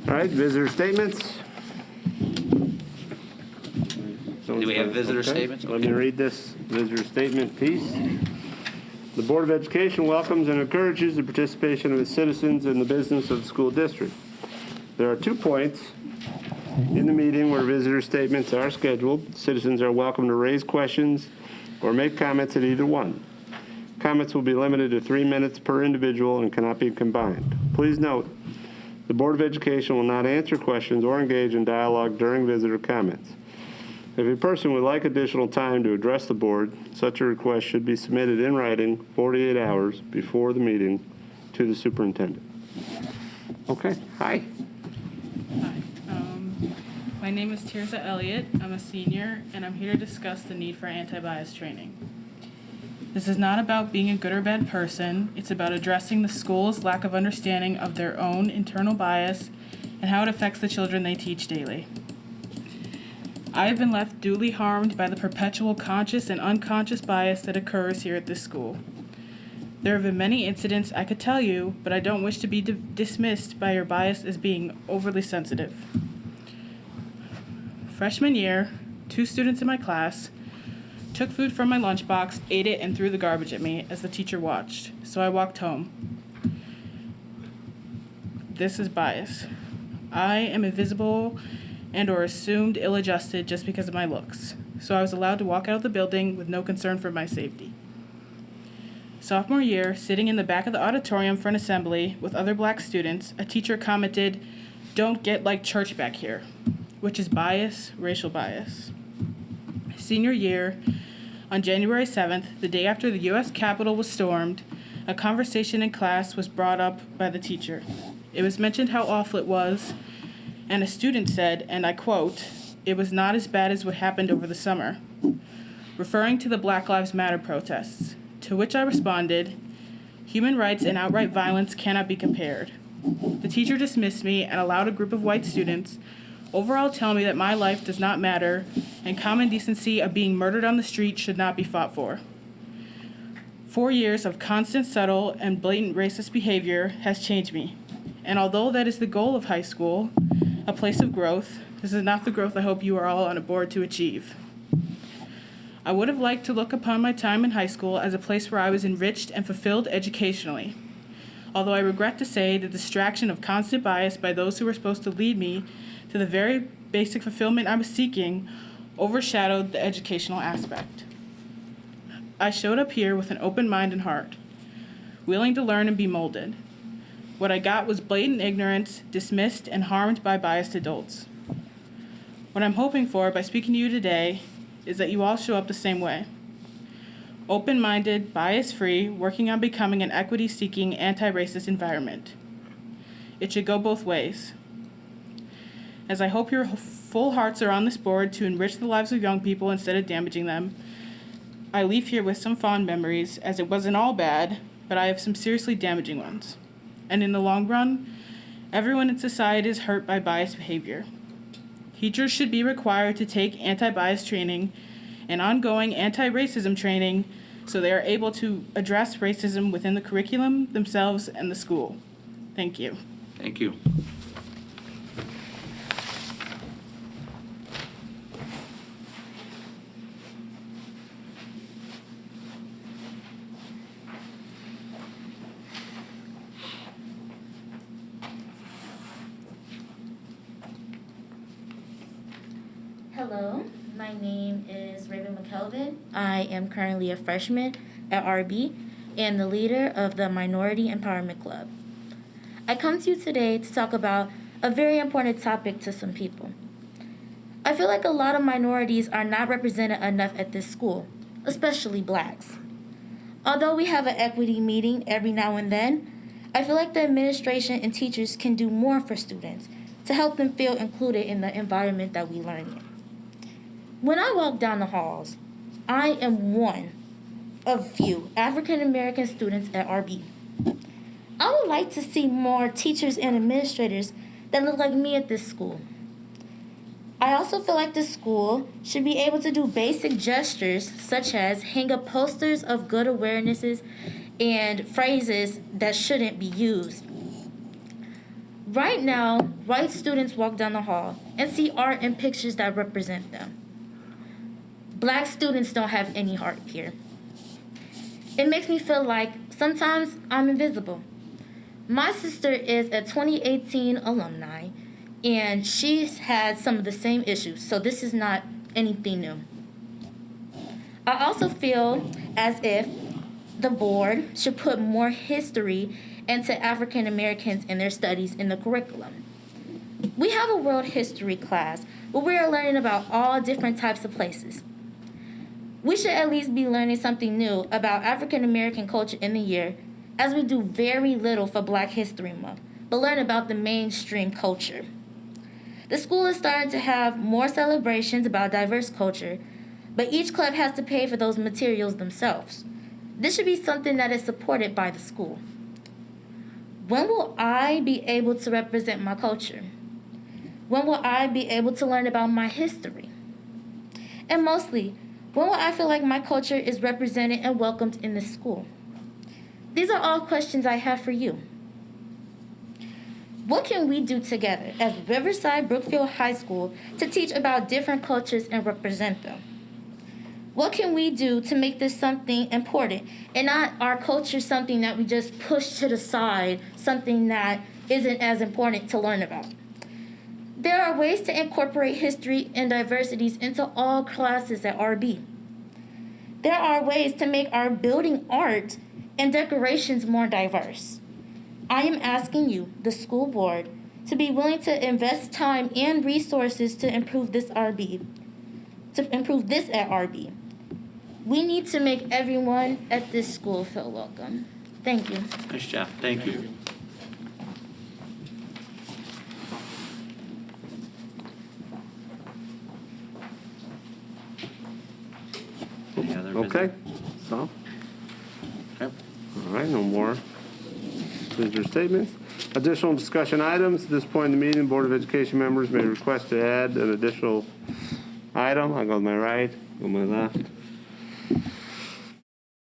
All right, visitor statements. Do we have visitor Okay. statements? Let me read this visitor statement piece. The Board of Education welcomes and encourages the participation of its citizens in the business of the school district. There are 2 points in the meeting where visitor statements are scheduled. Citizens are welcome to raise questions or make comments at either one. Comments will be limited to 3 minutes per individual and cannot be combined. Please note, the Board of Education will not answer questions or engage in dialogue during visitor comments. If a person would like additional time to address the board, such a request should be submitted in writing 48 hours before the meeting to the superintendent. Okay, hi. Hi. My name is Tirza Elliott. I'm a senior, and I'm here to discuss the need for anti-bias training. This is not about being a good or bad person. It's about addressing the school's lack of understanding of their own internal bias and how it affects the children they teach daily. I have been left duly harmed by the perpetual conscious and unconscious bias that occurs here at this school. There have been many incidents I could tell you, but I don't wish to be dismissed by your bias as being overly sensitive. Freshman year, 2 students in my class took food from my lunchbox, ate it, and threw the garbage at me as the teacher watched, so I walked home. This is bias. I am invisible and or assumed ill-adjusted just because of my looks, so I was allowed to walk out of the building with no concern for my safety. Sophomore year, sitting in the back of the auditorium for an assembly with other black students, a teacher commented, "Don't get like church back here," which is bias, racial bias. Senior year, on January 7th, the day after the U.S. Capitol was stormed, a conversation in class was brought up by the teacher. It was mentioned how awful it was, and a student said, and I quote, "It was not as bad as what happened over the summer," referring to the Black Lives Matter protests, to which I responded, "Human rights and outright violence cannot be compared." The teacher dismissed me and allowed a group of white students overall tell me that my life does not matter and common decency of being murdered on the street should not be fought for. 4 years of constant, subtle, and blatant racist behavior has changed me. And although that is the goal of high school, a place of growth, this is not the growth I hope you are all on a board to achieve. I would have liked to look upon my time in high school as a place where I was enriched and fulfilled educationally. Although I regret to say the distraction of constant bias by those who were supposed to lead me to the very basic fulfillment I was seeking overshadowed the educational aspect. I showed up here with an open mind and heart, willing to learn and be molded. What I got was blatant ignorance, dismissed and harmed by biased adults. What I'm hoping for by speaking to you today is that you all show up the same way. Open-minded, bias-free, working on becoming an equity-seeking, anti-racist environment. It should go both ways. As I hope your full hearts are on this board to enrich the lives of young people instead of damaging them, I leave here with some fond memories, as it wasn't all bad, but I have some seriously damaging ones. And in the long run, everyone in society is hurt by biased behavior. Teachers should be required to take anti-bias training and ongoing anti-racism training so they are able to address racism within the curriculum, themselves, and the school. Thank you. Thank you. Hello, my name is Raven McKelvin. I am currently a freshman at RB and the leader of the Minority Empowerment Club. I come to you today to talk about a very important topic to some people. I feel like a lot of minorities are not represented enough at this school, especially blacks. Although we have an equity meeting every now and then, I feel like the administration and teachers can do more for students to help them feel included in the environment that we learn in. When I walk down the halls, I am one of few African American students at RB. I would like to see more teachers and administrators that look like me at this school. I also feel like the school should be able to do basic gestures such as hang up posters of good awarenesses and phrases that shouldn't be used. Right now, white students walk down the hall and see art and pictures that represent them. Black students don't have any art here. It makes me feel like sometimes I'm invisible. My sister is a 2018 alumni, and she's had some of the same issues, so this is not anything new. I also feel as if the board should put more history into African Americans in their studies in the curriculum. We have a world history class where we are learning about all different types of places. We should at least be learning something new about African American culture in the year, as we do very little for Black History Month, but learn about the mainstream culture. The school is starting to have more celebrations about diverse culture, but each club has to pay for those materials themselves. This should be something that is supported by the school. When will I be able to represent my culture? When will I be able to learn about my history? And mostly, when will I feel like my culture is represented and welcomed in this school? These are all questions I have for you. What can we do together as Riverside Brookfield High School to teach about different cultures and represent them? What can we do to make this something important and not our culture something that we just push to the side, something that isn't as important to learn about? There are ways to incorporate history and diversities into all classes at RB. There are ways to make our building art and decorations more diverse. I am asking you, the school board, to be willing to invest time and resources to improve this at RB. We need to make everyone at this school feel welcome. Thank you. Nice job. Thank you. Any other Okay, visitors? so, Okay. all right, no more visitor statements. Additional discussion items. At this point in the meeting, Board of Education members may request to add an additional item. I'll go to my right, go to my left.